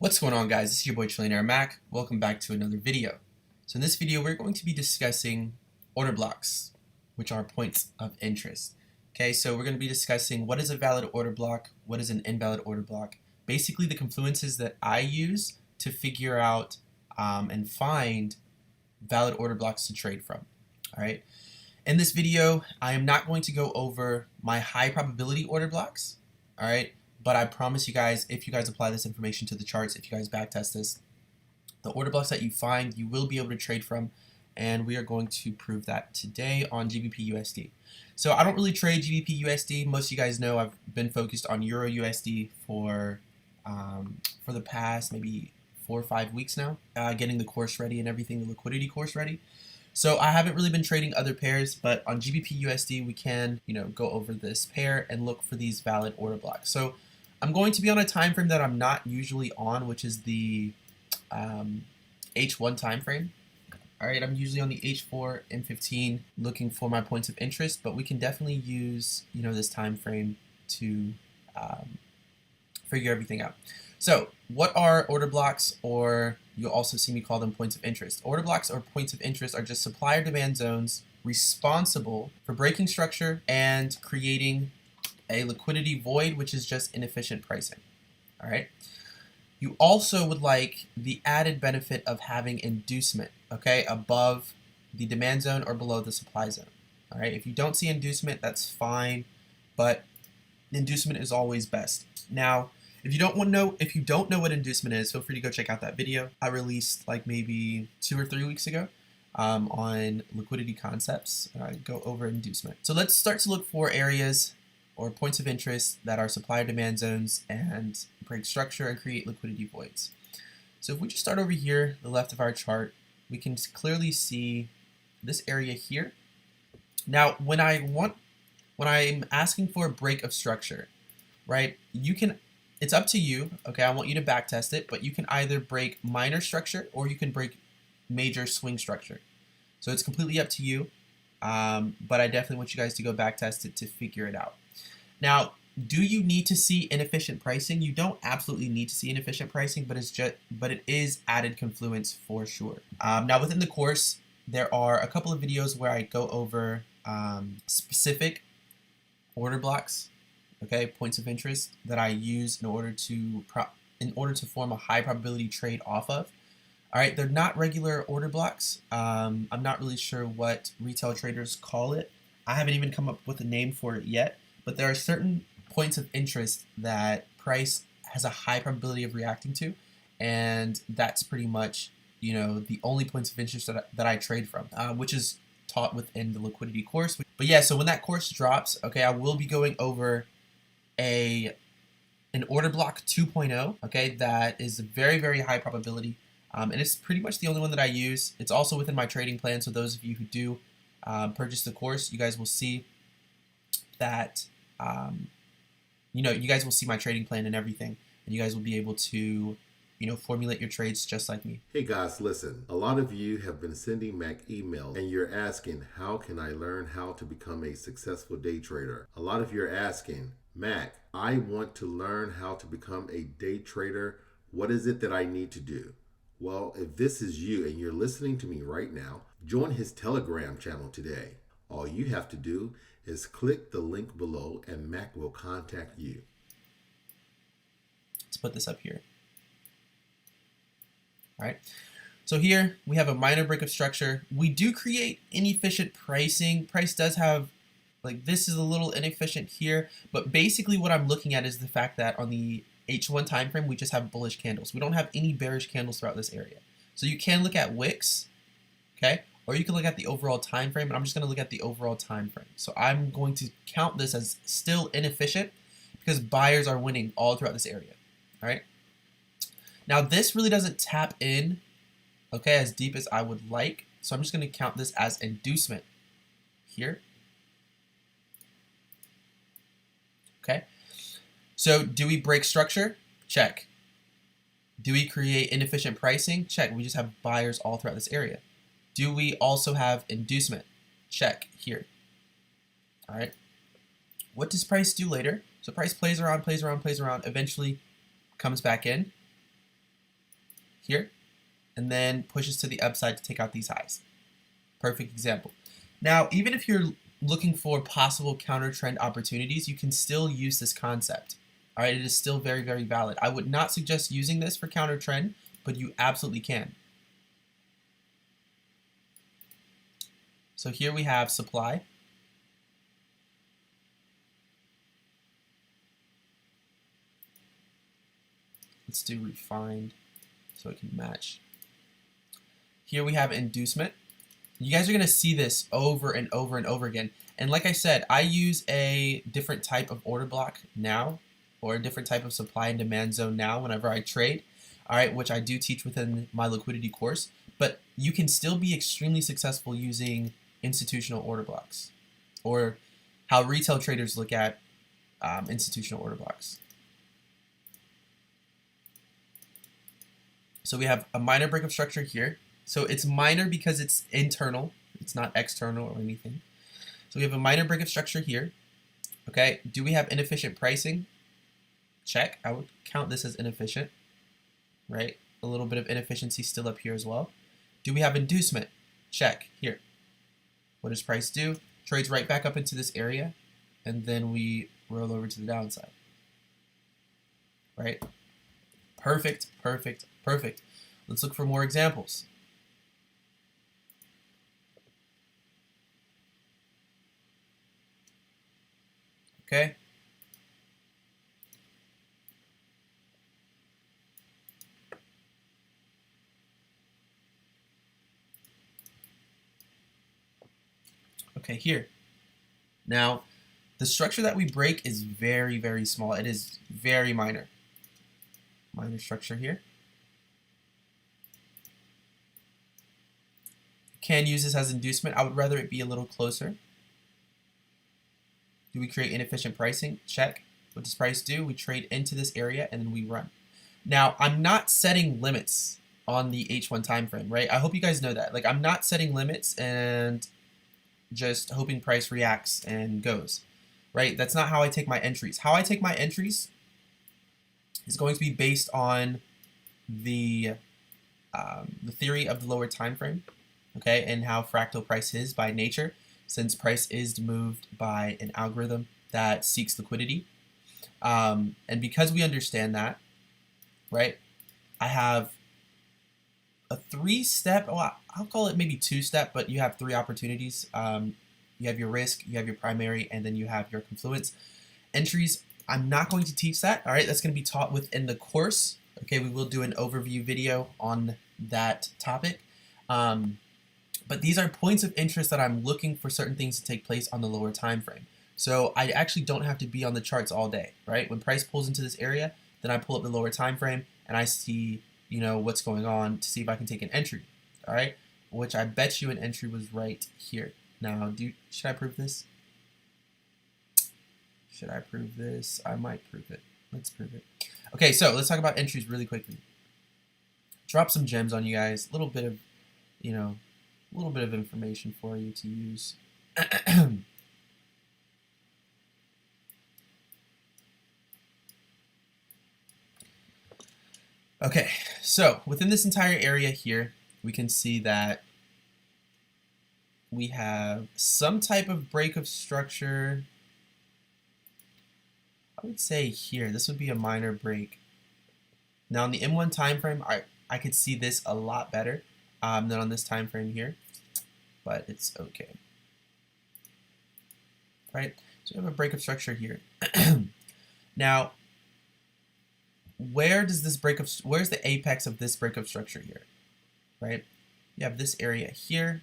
What's going on, guys? This is your boy Trillionaire Mac. Welcome back to another video. So in this video we're going to be discussing order blocks, which are points of interest. Okay, so we're going to be discussing what is a valid order block, what is an invalid order block, basically the confluences that I use to figure out and find valid order blocks to trade from. Alright, in this video I am not going to go over my high probability order blocks. Alright, but I promise you guys, if you guys apply this information to the charts, if you guys backtest this, the order blocks that you find, you will be able to trade from, and we are going to prove that today on GBP USD. So I don't really trade GBP USD. Most of you guys know I've been focused on Euro USD for the past maybe 4 or 5 weeks now, getting the course ready and everything, the liquidity course ready. So I haven't really been trading other pairs, but on GBP USD we can, go over this pair and look for these valid order blocks. So I'm going to be on a time frame that I'm not usually on, which is the H1 time frame. All right, I'm usually on the H4 M15 looking for my points of interest, but we can definitely use this time frame to figure everything out. So what are order blocks, or you'll also see me call them points of interest? Order blocks or points of interest are just supply or demand zones responsible for breaking structure and creating a liquidity void, which is just inefficient pricing. All right. You also would like the added benefit of having inducement, okay, above the demand zone or below the supply zone. All right. If you don't see inducement, that's fine, but inducement is always best. Now, if you don't know what inducement is, feel free to go check out that video I released like maybe 2 or 3 weeks ago on liquidity concepts. Go over inducement. So let's start to look for areas or points of interest that are supply or demand zones and break structure and create liquidity voids. So if we just start over here, the left of our chart, we can clearly see this area here. Now, when I'm asking for a break of structure, right, it's up to you, okay, I want you to back test it, but you can either break minor structure or you can break major swing structure. So it's completely up to you, but I definitely want you guys to go back test it to figure it out. Now, do you need to see inefficient pricing? You don't absolutely need to see inefficient pricing, but it is added confluence for sure. Now, within the course, there are a couple of videos where I go over specific order blocks, okay, points of interest that I use in order to form a high probability trade off of. All right, they're not regular order blocks. I'm not really sure what retail traders call it. I haven't even come up with a name for it yet. But there are certain points of interest that price has a high probability of reacting to, and that's pretty much the only points of interest that I trade from, which is taught within the liquidity course. But yeah, so when that course drops, okay, I will be going over an order block 2.0, okay, that is a very, very high probability, and it's pretty much the only one that I use. It's also within my trading plan, so those of you who do purchase the course, you guys will see that you guys will see my trading plan and everything, and you guys will be able to formulate your trades just like me. Hey guys, listen. A lot of you have been sending Mac emails and you're asking, how can I learn how to become a successful day trader? A lot of you are asking, Mac, I want to learn how to become a day trader. What is it that I need to do? Well, if this is you and you're listening to me right now, join his Telegram channel today. All you have to do is click the link below and Mac will contact you. Let's put this up here. All right. So here we have a minor break of structure. We do create inefficient pricing. Price does have, like, this is a little inefficient here, but basically what I'm looking at is the fact that on the H1 time frame we just have bullish candles. We don't have any bearish candles throughout this area. So you can look at wicks, okay? Or you can look at the overall time frame, and I'm just going to look at the overall time frame. So I'm going to count this as still inefficient because buyers are winning all throughout this area. All right. Now this really doesn't tap in, okay, as deep as I would like. So I'm just going to count this as inducement here. Okay. So do we break structure? Check. Do we create inefficient pricing? Check. We just have buyers all throughout this area. Do we also have inducement? Check here. All right. What does price do later? So price plays around, eventually comes back in. here, and then pushes to the upside to take out these highs. Perfect example. Now, even if you're looking for possible counter trend opportunities, you can still use this concept. All right, it is still very, very valid. I would not suggest using this for counter trend, but you absolutely can. So here we have supply. Let's do refined so it can match. Here we have inducement. You guys are going to see this over and over and over again. And like I said, I use a different type of order block now, or a different type of supply and demand zone now whenever I trade, all right, which I do teach within my liquidity course. But you can still be extremely successful using institutional order blocks, or how retail traders look at institutional order blocks. So we have a minor break of structure here. So it's minor because it's internal. It's not external or anything. So we have a minor break of structure here. Okay, do we have inefficient pricing? Check. I would count this as inefficient, right? A little bit of inefficiency still up here as well. Do we have inducement? Check. Here. What does price do? Trades right back up into this area, and then we roll over to the downside. Right? Perfect, perfect, perfect. Let's look for more examples. Okay. Okay, here. Now, the structure that we break is very, very small. It is very minor. Minor structure here. Can use this as inducement. I would rather it be a little closer. Do we create inefficient pricing? Check. What does price do? We trade into this area and then we run. Now, I'm not setting limits on the H1 time frame, right? I hope you guys know that. Like, I'm not setting limits and just hoping price reacts and goes, right? That's not how I take my entries. How I take my entries is going to be based on the theory of the lower time frame, okay, and how fractal price is by nature, since price is moved by an algorithm that seeks liquidity. And because we understand that, right, I have a three-step, oh, I'll call it maybe two-step, but you have three opportunities. You have your risk, you have your primary, and then you have your confluence. Entries, I'm not going to teach that, all right? That's going to be taught within the course. Okay, we will do an overview video on that topic. But these are points of interest that I'm looking for certain things to take place on the lower time frame. So I actually don't have to be on the charts all day, right? When price pulls into this area, then I pull up the lower time frame and I see, you know, what's going on to see if I can take an entry, all right? Which I bet you an entry was right here. Now, should I prove this? Should I prove this? I might prove it. Let's prove it. Okay, so let's talk about entries really quickly. Drop some gems on you guys. A little bit of, you know, a little bit of information for you to use. Okay, so within this entire area here, we can see that we have some type of break of structure. I would say here, this would be a minor break. Now on the M1 time frame, I could see this a lot better than on this time frame here, but it's okay. Right, so we have a break of structure here. Now, where's the apex of this break of structure here, right? You have this area here,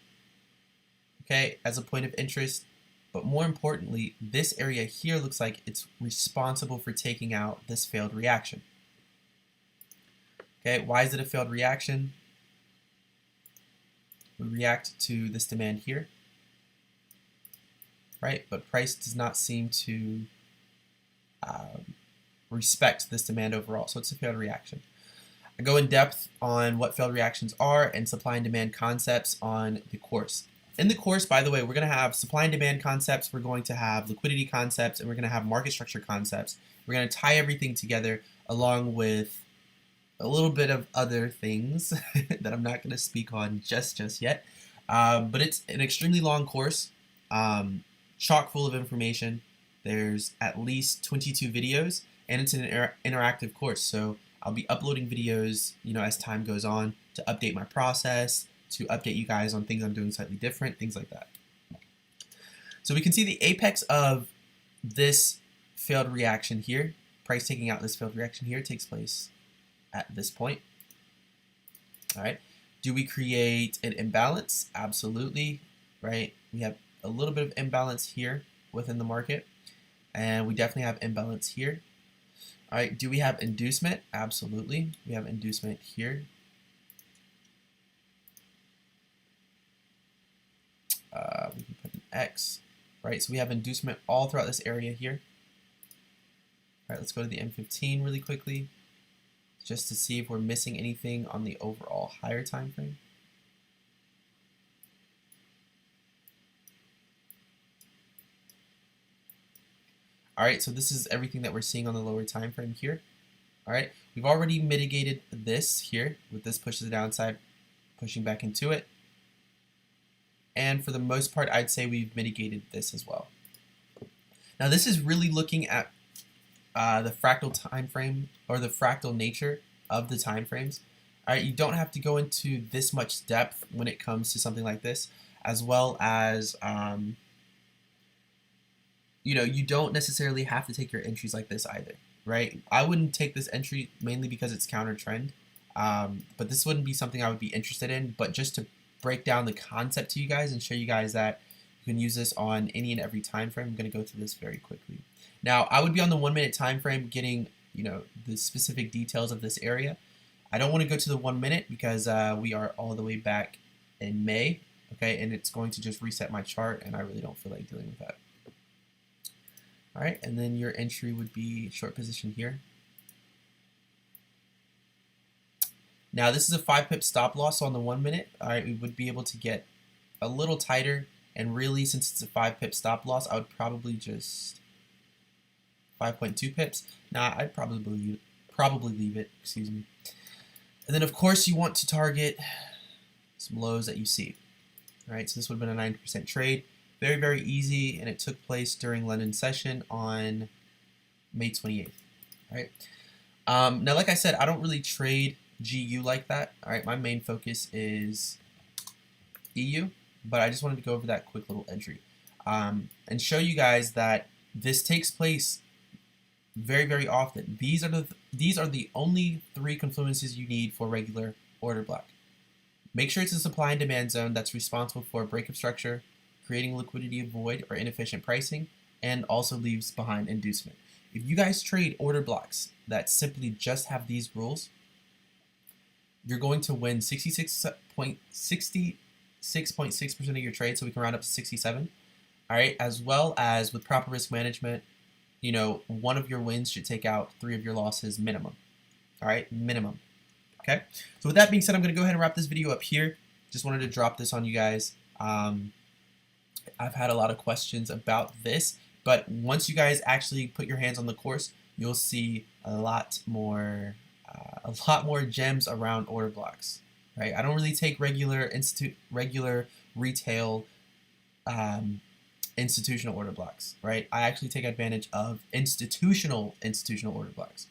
okay, as a point of interest, but more importantly, this area here looks like it's responsible for taking out this failed reaction. Okay, why is it a failed reaction? We react to this demand here, right? But price does not seem to respect this demand overall, so it's a failed reaction. I go in depth on what failed reactions are and supply and demand concepts on the course. In the course, by the way, we're going to have supply and demand concepts, we're going to have liquidity concepts, and we're going to have market structure concepts. We're going to tie everything together along with a little bit of other things that I'm not going to speak on just yet. But it's an extremely long course, chock full of information. There's at least 22 videos, and it's an interactive course. So I'll be uploading videos, as time goes on to update my process, to update you guys on things I'm doing slightly different, things like that. So we can see the apex of this failed reaction here, price taking out this failed reaction here, takes place at this point. All right. Do we create an imbalance? Absolutely, right? We have a little bit of imbalance here within the market, and we definitely have imbalance here. All right. Do we have inducement? Absolutely. We have inducement here. We can put an X, right? So we have inducement all throughout this area here. All right, let's go to the M15 really quickly, just to see if we're missing anything on the overall higher time frame. All right, so this is everything that we're seeing on the lower time frame here. All right, we've already mitigated this here with this push to the downside, pushing back into it. And for the most part, I'd say we've mitigated this as well. Now this is really looking at the fractal time frame, or the fractal nature of the time frames. All right, you don't have to go into this much depth when it comes to something like this, as well as you don't necessarily have to take your entries like this either, right? I wouldn't take this entry mainly because it's counter trend, but this wouldn't be something I would be interested in. But just to break down the concept to you guys and show you guys that you can use this on any and every time frame, I'm going to go through this very quickly. Now, I would be on the 1 minute time frame getting, the specific details of this area. I don't want to go to the 1 minute because we are all the way back in May, okay, and it's going to just reset my chart, and I really don't feel like dealing with that. All right, and then your entry would be short position here. Now, this is a 5 pip stop loss on the 1 minute. All right, we would be able to get a little tighter, and really, since it's a 5 pip stop loss, I would probably just 5.2 pips. Nah, I'd probably leave it, excuse me. And then of course you want to target some lows that you see. All right, so this would have been a 90% trade. Very, very easy, and it took place during London session on May 28th. All right. Now, like I said, I don't really trade GU like that. All right, my main focus is EU, but I just wanted to go over that quick little entry and show you guys that this takes place very, very often. These are the only 3 confluences you need for regular order block. Make sure it's a supply and demand zone that's responsible for a breakup structure, creating liquidity void or inefficient pricing, and also leaves behind inducement. If you guys trade order blocks that simply just have these rules, you're going to win 66.6% of your trade, so we can round up to 67. All right, as well as with proper risk management, one of your wins should take out 3 of your losses minimum. All right, minimum. Okay, so with that being said, I'm going to go ahead and wrap this video up here. Just wanted to drop this on you guys. I've had a lot of questions about this, but once you guys actually put your hands on the course, you'll see a lot more gems around order blocks. Right? I don't really take regular retail institutional order blocks. Right? I actually take advantage of institutional order blocks.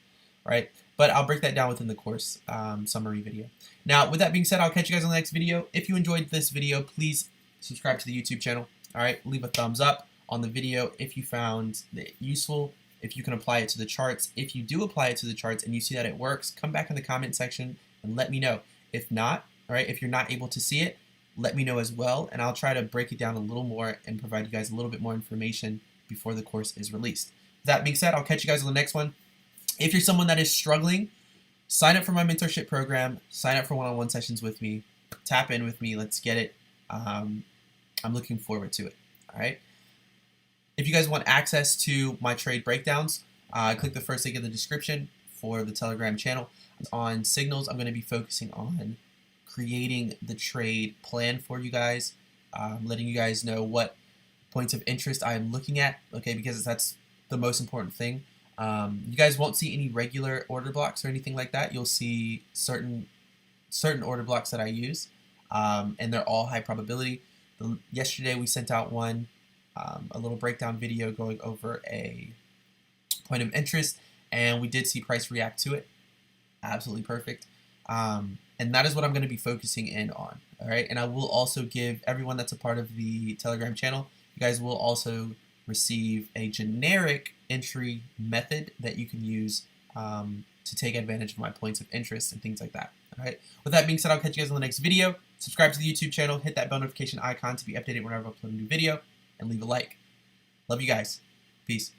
Right? But I'll break that down within the course summary video. Now, with that being said, I'll catch you guys on the next video. If you enjoyed this video, please subscribe to the YouTube channel. All right, leave a thumbs up on the video if you found it useful, if you can apply it to the charts. If you do apply it to the charts and you see that it works, come back in the comment section and let me know. If not, all right, if you're not able to see it, let me know as well, and I'll try to break it down a little more and provide you guys a little bit more information before the course is released. That being said, I'll catch you guys on the next one. If you're someone that is struggling, sign up for my mentorship program, sign up for one-on-one sessions with me, tap in with me, let's get it. I'm looking forward to it. All right. If you guys want access to my trade breakdowns, click the first link in the description for the Telegram channel. On Signals, I'm going to be focusing on creating the trade plan for you guys, letting you guys know what points of interest I am looking at, okay, because that's the most important thing. You guys won't see any regular order blocks or anything like that. You'll see certain order blocks that I use, and they're all high probability. Yesterday we sent out one, a little breakdown video going over a point of interest, and we did see price react to it. Absolutely perfect. And that is what I'm going to be focusing in on. All right, and I will also give everyone that's a part of the Telegram channel, you guys will also receive a generic entry method that you can use to take advantage of my points of interest and things like that. All right. With that being said, I'll catch you guys on the next video. Subscribe to the YouTube channel, hit that bell notification icon to be updated whenever I upload a new video, and leave a like. Love you guys. Peace.